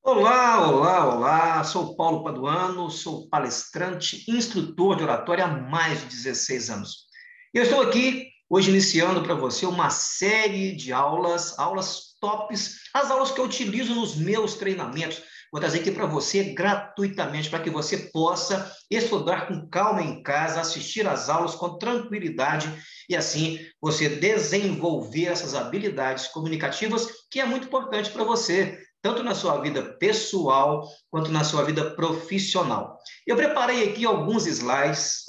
Olá, olá, olá. Sou Paulo Paduano, sou palestrante, instrutor de oratória há mais de 16 anos. Eu estou aqui hoje iniciando para você uma série de aulas tops, as aulas que eu utilizo nos meus treinamentos. Vou trazer aqui para você gratuitamente, para que você possa estudar com calma em casa, assistir às aulas com tranquilidade e assim você desenvolver essas habilidades comunicativas que é muito importante para você tanto na sua vida pessoal quanto na sua vida profissional. Eu preparei aqui os slides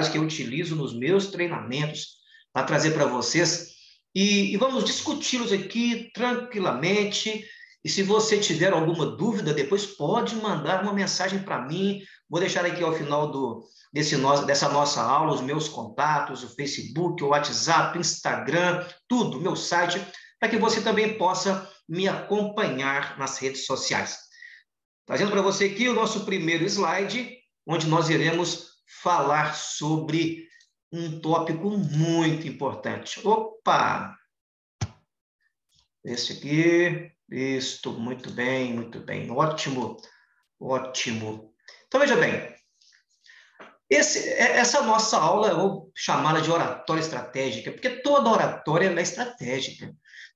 que eu utilizo nos meus treinamentos para trazer para vocês e vamos discuti-los aqui tranquilamente. E se você tiver alguma dúvida, depois pode mandar uma mensagem para mim. Vou deixar aqui ao final dessa nossa aula os meus contatos, o Facebook, o WhatsApp, Instagram, tudo, meu site, para que você também possa me acompanhar nas redes sociais. Trazendo para você aqui o nosso primeiro slide, onde nós iremos falar sobre um tópico muito importante. Opa! Esse aqui, isto, muito bem, ótimo, ótimo. Então, veja bem, essa nossa aula, eu vou chamá-la de oratória estratégica, porque toda oratória é estratégica.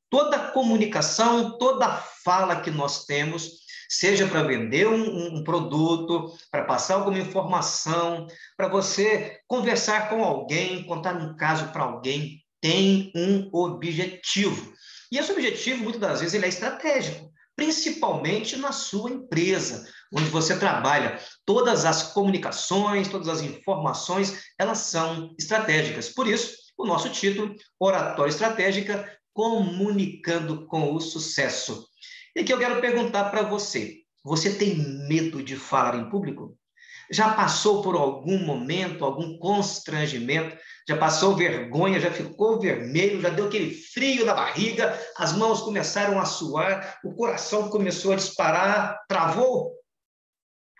Toda comunicação, toda fala que nós temos, seja para vender um produto, para passar alguma informação, para você conversar com alguém, contar um caso para alguém, tem um objetivo. E esse objetivo, muitas das vezes, ele é estratégico, principalmente na sua empresa, onde você trabalha. Todas as comunicações, todas as informações, elas são estratégicas. Por isso, o nosso título, Oratória Estratégica, comunicando com o sucesso. E aqui eu quero perguntar para você: você tem medo de falar em público? Já passou por algum momento, algum constrangimento? Já passou vergonha, já ficou vermelho, já deu aquele frio na barriga, as mãos começaram a suar, o coração começou a disparar, travou,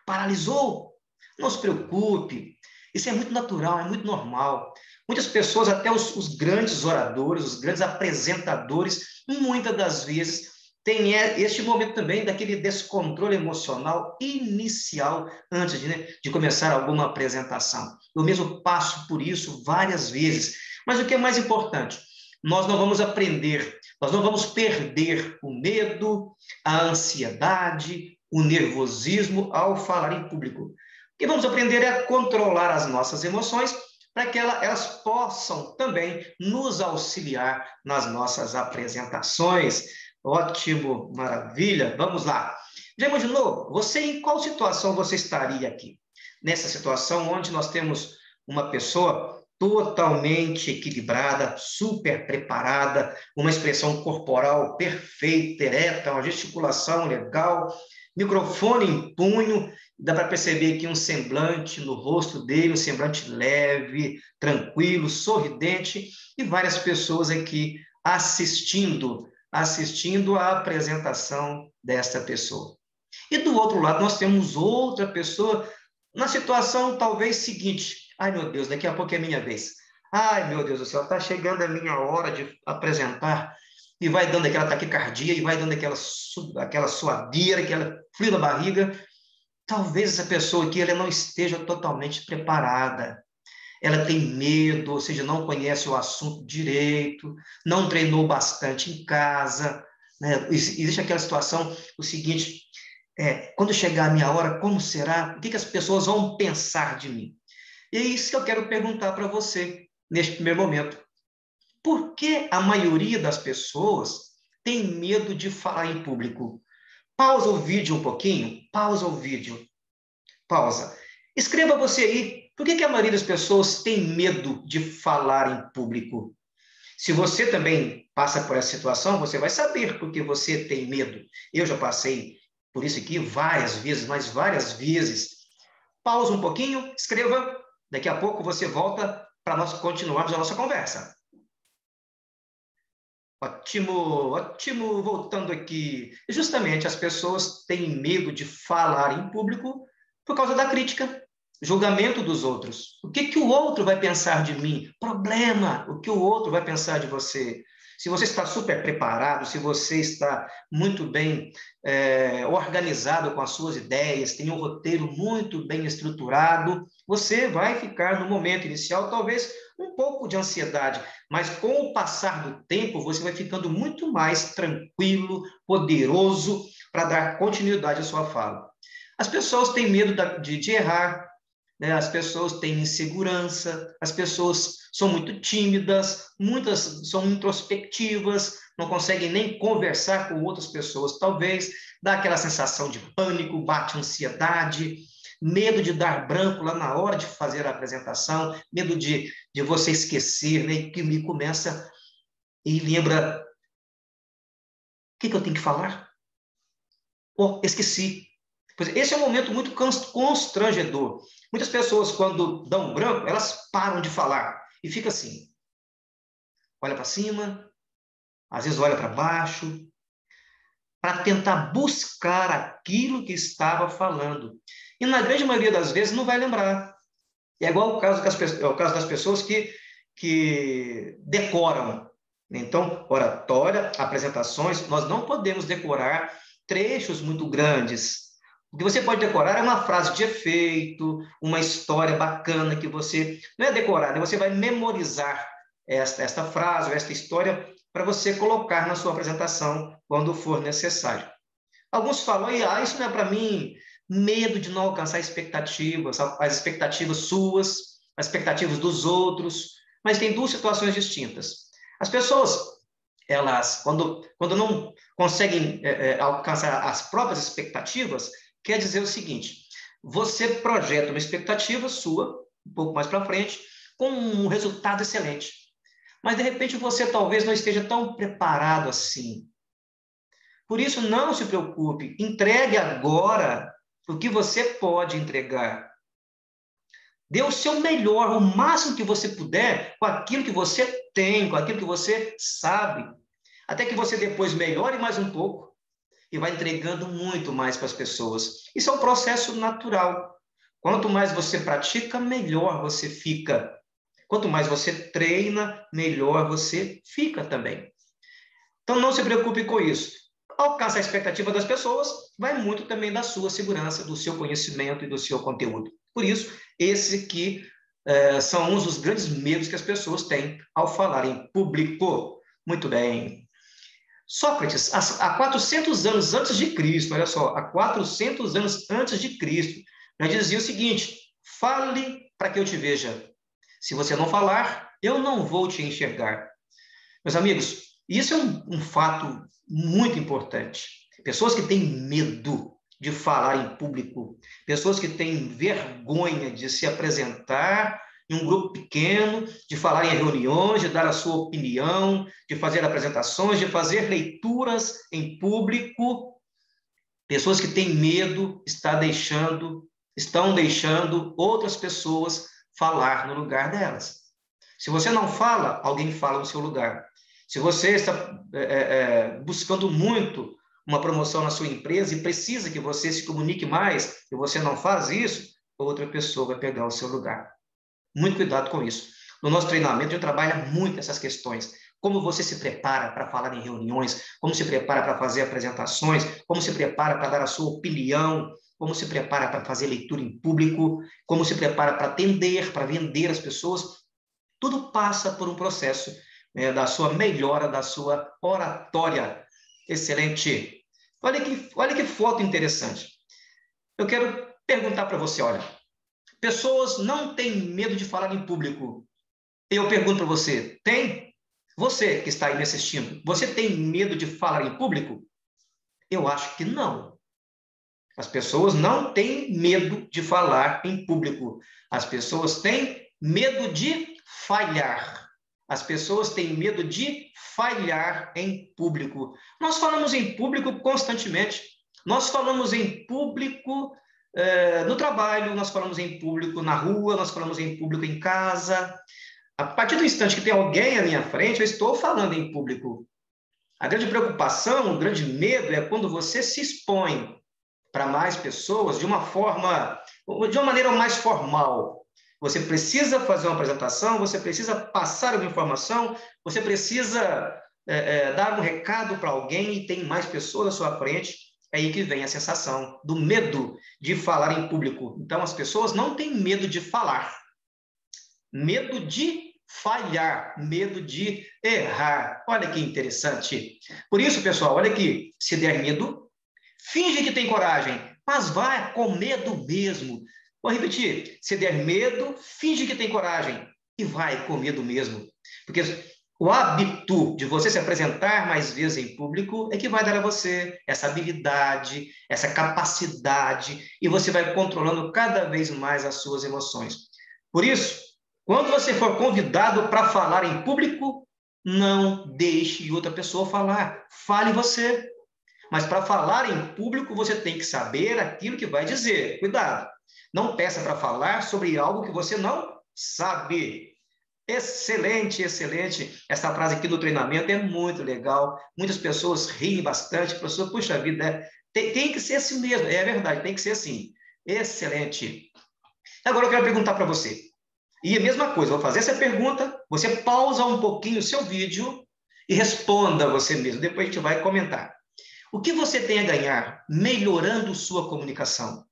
paralisou? Não se preocupe, isso é muito natural, é muito normal. Muitas pessoas, até os grandes oradores, os grandes apresentadores, muitas das vezes têm este momento também daquele descontrole emocional inicial antes de começar alguma apresentação. Eu mesmo passo por isso várias vezes. Mas o que é mais importante? Nós não vamos aprender, nós não vamos perder o medo, a ansiedade, o nervosismo ao falar em público. O que vamos aprender é a controlar as nossas emoções para que elas possam também nos auxiliar nas nossas apresentações. Ótimo, maravilha. Vamos lá. Já imaginou? Você em qual situação você estaria aqui? Nessa situação onde nós temos uma pessoa totalmente equilibrada, super preparada, uma expressão corporal perfeita, ereta, uma gesticulação legal, microfone em punho, dá para perceber aqui um semblante no rosto dele, um semblante leve, tranquilo, sorridente, e várias pessoas aqui assistindo à apresentação desta pessoa. E do outro lado, nós temos outra pessoa na situação talvez seguinte: ai meu Deus, daqui a pouco é minha vez. Ai meu Deus do céu, está chegando a minha hora de apresentar, e vai dando aquela taquicardia, e vai dando aquela suadeira, aquela frio na barriga. Talvez essa pessoa aqui ela não esteja totalmente preparada. Ela tem medo, ou seja, não conhece o assunto direito, não treinou bastante em casa, né? Existe aquela situação, o seguinte: quando chegar a minha hora, como será? O que as pessoas vão pensar de mim? E é isso que eu quero perguntar para você neste primeiro momento. Por que a maioria das pessoas tem medo de falar em público? Pausa o vídeo um pouquinho, pausa o vídeo, pausa. Escreva você aí, por que a maioria das pessoas tem medo de falar em público? Se você também passa por essa situação, você vai saber por que você tem medo. Eu já passei por isso aqui várias vezes, mas várias vezes. Pausa um pouquinho, escreva, daqui a pouco você volta para nós continuarmos a nossa conversa. Ótimo, ótimo, voltando aqui. Justamente as pessoas têm medo de falar em público por causa da crítica, julgamento dos outros. O que o outro vai pensar de mim? Problema, o que o outro vai pensar de você? Se você está super preparado, se você está muito bem organizado com as suas ideias, tem um roteiro muito bem estruturado, você vai ficar no momento inicial, talvez um pouco de ansiedade, mas com o passar do tempo, você vai ficando muito mais tranquilo, poderoso para dar continuidade à sua fala. As pessoas têm medo de errar, né? As pessoas têm insegurança, as pessoas são muito tímidas, muitas são introspectivas, não conseguem nem conversar com outras pessoas, talvez dá aquela sensação de pânico, bate ansiedade, medo de dar branco lá na hora de fazer a apresentação, medo de você esquecer, né? Que me começa e lembra, o que eu tenho que falar? Oh, esqueci. Pois esse é um momento muito constrangedor. Muitas pessoas, quando dão branco, elas param de falar e fica assim. Olha para cima, às vezes olha para baixo, para tentar buscar aquilo que estava falando. E na grande maioria das vezes não vai lembrar. É igual o caso das pessoas que decoram. Então, oratória, apresentações, nós não podemos decorar trechos muito grandes. O que você pode decorar é uma frase de efeito, uma história bacana que você... Não é decorar, né? Você vai memorizar esta frase ou esta história para você colocar na sua apresentação quando for necessário. Alguns falam, isso não é para mim, medo de não alcançar expectativas, as expectativas suas, as expectativas dos outros, mas tem duas situações distintas. As pessoas, elas, quando não conseguem alcançar as próprias expectativas, quer dizer o seguinte, você projeta uma expectativa sua, um pouco mais para frente, com um resultado excelente, mas de repente você talvez não esteja tão preparado assim. Por isso, não se preocupe, entregue agora o que você pode entregar. Dê o seu melhor, o máximo que você puder, com aquilo que você tem, com aquilo que você sabe, até que você depois melhore mais um pouco e vai entregando muito mais para as pessoas. Isso é um processo natural. Quanto mais você pratica, melhor você fica. Quanto mais você treina, melhor você fica também. Então, não se preocupe com isso. Alcançar a expectativa das pessoas vai muito também da sua segurança, do seu conhecimento e do seu conteúdo. Por isso, esse que são uns dos grandes medos que as pessoas têm ao falar em público. Muito bem. Sócrates, há 400 anos antes de Cristo, olha só, há 400 anos antes de Cristo, já dizia o seguinte, fale para que eu te veja. Se você não falar, eu não vou te enxergar. Meus amigos, isso é um fato muito importante. Pessoas que têm medo de falar em público, pessoas que têm vergonha de se apresentar em um grupo pequeno, de falar em reuniões, de dar a sua opinião, de fazer apresentações, de fazer leituras em público. Pessoas que têm medo estão deixando outras pessoas falar no lugar delas. Se você não fala, alguém fala no seu lugar. Se você está buscando muito uma promoção na sua empresa e precisa que você se comunique mais, e você não faz isso, outra pessoa vai pegar o seu lugar. Muito cuidado com isso. No nosso treinamento, a gente trabalha muito essas questões. Como você se prepara para falar em reuniões, como se prepara para fazer apresentações, como se prepara para dar a sua opinião, como se prepara para fazer leitura em público, como se prepara para atender, para vender as pessoas. Tudo passa por um processo da sua melhora, da sua oratória. Excelente. Olha que foto interessante. Eu quero perguntar para você, olha, pessoas não têm medo de falar em público. Eu pergunto para você, tem? Você que está aí me assistindo, você tem medo de falar em público? Eu acho que não. As pessoas não têm medo de falar em público. As pessoas têm medo de falhar. As pessoas têm medo de falhar em público. Nós falamos em público constantemente. Nós falamos em público no trabalho, nós falamos em público na rua, nós falamos em público em casa. A partir do instante que tem alguém à minha frente, eu estou falando em público. A grande preocupação, o grande medo é quando você se expõe para mais pessoas de uma maneira mais formal. Você precisa fazer uma apresentação, você precisa passar uma informação, você precisa dar um recado para alguém e tem mais pessoas à sua frente, é aí que vem a sensação do medo de falar em público. Então, as pessoas não têm medo de falar, medo de falhar, medo de errar. Olha que interessante. Por isso, pessoal, olha aqui, se der medo, finge que tem coragem, mas vai com medo mesmo. Vou repetir, se der medo, finge que tem coragem e vai com medo mesmo. Porque o hábito de você se apresentar mais vezes em público é que vai dar a você essa habilidade, essa capacidade, e você vai controlando cada vez mais as suas emoções. Por isso, quando você for convidado para falar em público, não deixe outra pessoa falar. Fale você. Mas para falar em público, você tem que saber aquilo que vai dizer. Cuidado. Não peça para falar sobre algo que você não sabe. Excelente, excelente. Essa frase aqui do treinamento é muito legal. Muitas pessoas riem bastante. Professor, puxa vida, tem que ser assim mesmo. É verdade, tem que ser assim. Excelente. Agora eu quero perguntar para você. E a mesma coisa, vou fazer essa pergunta, você pausa um pouquinho o seu vídeo e responda você mesmo. Depois a gente vai comentar. O que você tem a ganhar melhorando sua comunicação?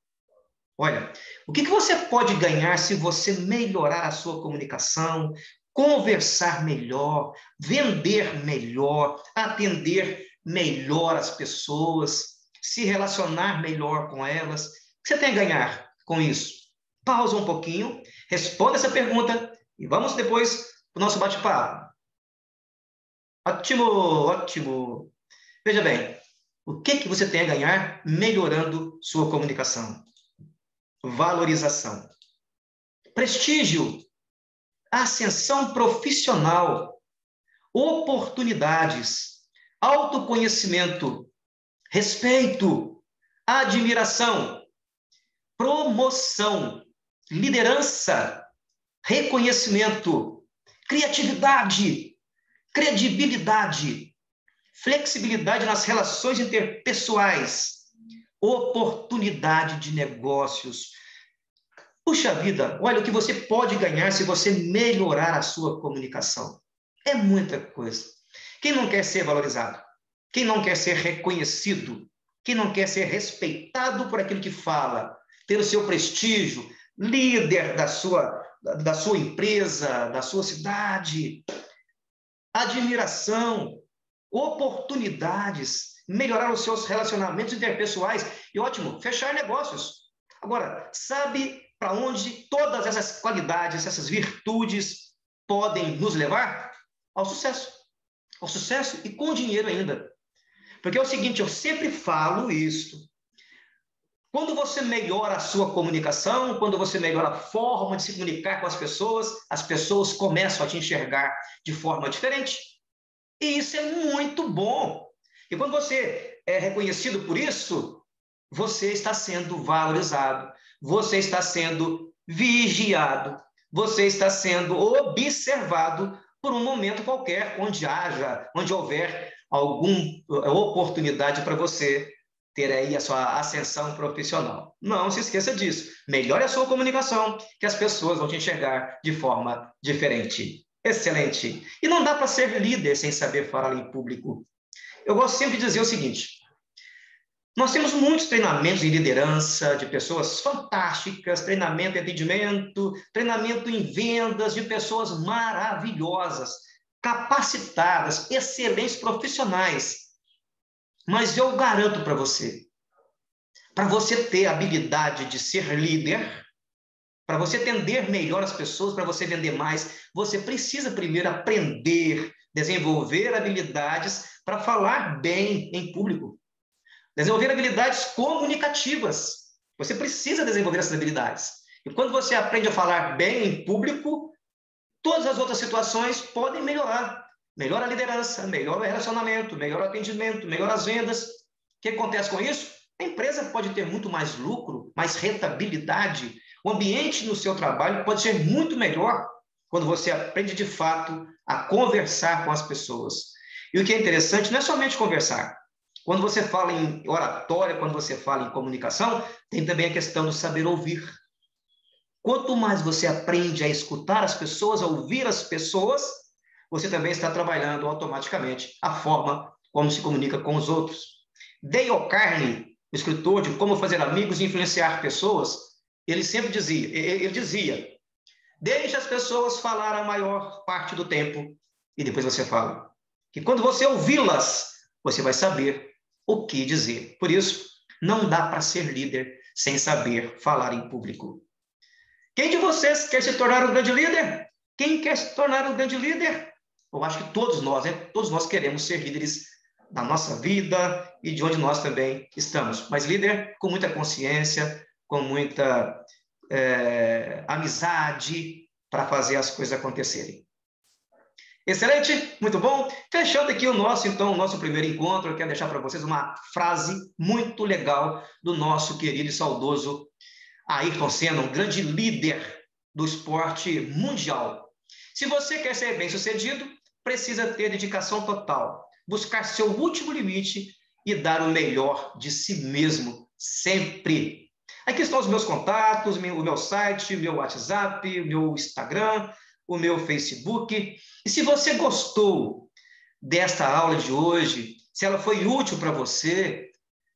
Olha, o que você pode ganhar se você melhorar a sua comunicação, conversar melhor, vender melhor, atender melhor as pessoas, se relacionar melhor com elas? O que você tem a ganhar com isso? Pausa um pouquinho, responda essa pergunta e vamos depois para o nosso bate-papo. Ótimo, ótimo. Veja bem, o que você tem a ganhar melhorando sua comunicação? Valorização, prestígio, ascensão profissional, oportunidades, autoconhecimento, respeito, admiração, promoção, liderança, reconhecimento, criatividade, credibilidade, flexibilidade nas relações interpessoais, oportunidade de negócios. Puxa vida, olha o que você pode ganhar se você melhorar a sua comunicação. É muita coisa. Quem não quer ser valorizado? Quem não quer ser reconhecido? Quem não quer ser respeitado por aquilo que fala? Ter o seu prestígio, líder da sua empresa, da sua cidade. Admiração, oportunidades, melhorar os seus relacionamentos interpessoais e, ótimo, fechar negócios. Agora, sabe para onde todas essas qualidades, essas virtudes podem nos levar? Ao sucesso. Ao sucesso e com dinheiro ainda. Porque é o seguinte, eu sempre falo isso. Quando você melhora a sua comunicação, quando você melhora a forma de se comunicar com as pessoas começam a te enxergar de forma diferente. E isso é muito bom. E quando você é reconhecido por isso, você está sendo valorizado, você está sendo vigiado, você está sendo observado por um momento qualquer, onde houver alguma oportunidade para você ter aí a sua ascensão profissional. Não se esqueça disso. Melhore a sua comunicação, que as pessoas vão te enxergar de forma diferente. Excelente. E não dá para ser líder sem saber falar em público. Eu gosto sempre de dizer o seguinte: nós temos muitos treinamentos em liderança, de pessoas fantásticas, treinamento em atendimento, treinamento em vendas, de pessoas maravilhosas, capacitadas, excelentes profissionais. Mas eu garanto para você ter a habilidade de ser líder, para você atender melhor as pessoas, para você vender mais, você precisa primeiro aprender, desenvolver habilidades para falar bem em público. Desenvolver habilidades comunicativas. Você precisa desenvolver essas habilidades. E quando você aprende a falar bem em público, todas as outras situações podem melhorar. Melhora a liderança, melhora o relacionamento, melhora o atendimento, melhora as vendas. O que acontece com isso? A empresa pode ter muito mais lucro, mais rentabilidade. O ambiente no seu trabalho pode ser muito melhor quando você aprende de fato a conversar com as pessoas. E o que é interessante não é somente conversar. Quando você fala em oratória, quando você fala em comunicação, tem também a questão do saber ouvir. Quanto mais você aprende a escutar as pessoas, a ouvir as pessoas, você também está trabalhando automaticamente a forma como se comunica com os outros. Dale Carnegie, o escritor de Como Fazer Amigos e Influenciar Pessoas, ele sempre dizia, deixe as pessoas falar a maior parte do tempo e depois você fala. Que quando você ouvi-las, você vai saber o que dizer. Por isso, não dá para ser líder sem saber falar em público. Quem de vocês quer se tornar um grande líder? Quem quer se tornar um grande líder? Eu acho que todos nós, né? Todos nós queremos ser líderes da nossa vida e de onde nós também estamos. Mas líder com muita consciência, com muita amizade para fazer as coisas acontecerem. Excelente, muito bom. Fechando aqui o nosso primeiro encontro, eu quero deixar para vocês uma frase muito legal do nosso querido e saudoso Ayrton Senna, um grande líder do esporte mundial. Se você quer ser bem-sucedido, precisa ter dedicação total, buscar seu último limite e dar o melhor de si mesmo, sempre. Aqui estão os meus contatos, o meu site, o meu WhatsApp, o meu Instagram, o meu Facebook. E se você gostou desta aula de hoje, se ela foi útil para você,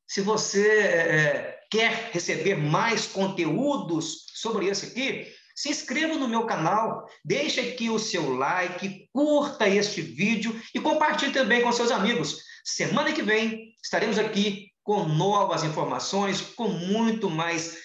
se você quer receber mais conteúdos sobre isso aqui, se inscreva no meu canal, deixe aqui o seu like, curta este vídeo e compartilhe também com seus amigos. Semana que vem estaremos aqui com novas informações, com muito mais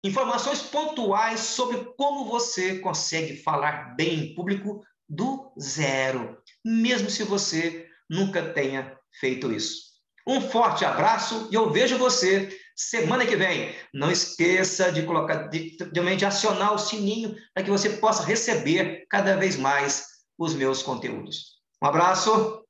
informações pontuais sobre como você consegue falar bem em público do zero, mesmo se você nunca tenha feito isso. Um forte abraço e eu vejo você semana que vem. Não esqueça de acionar o sininho para que você possa receber cada vez mais os meus conteúdos. Um abraço.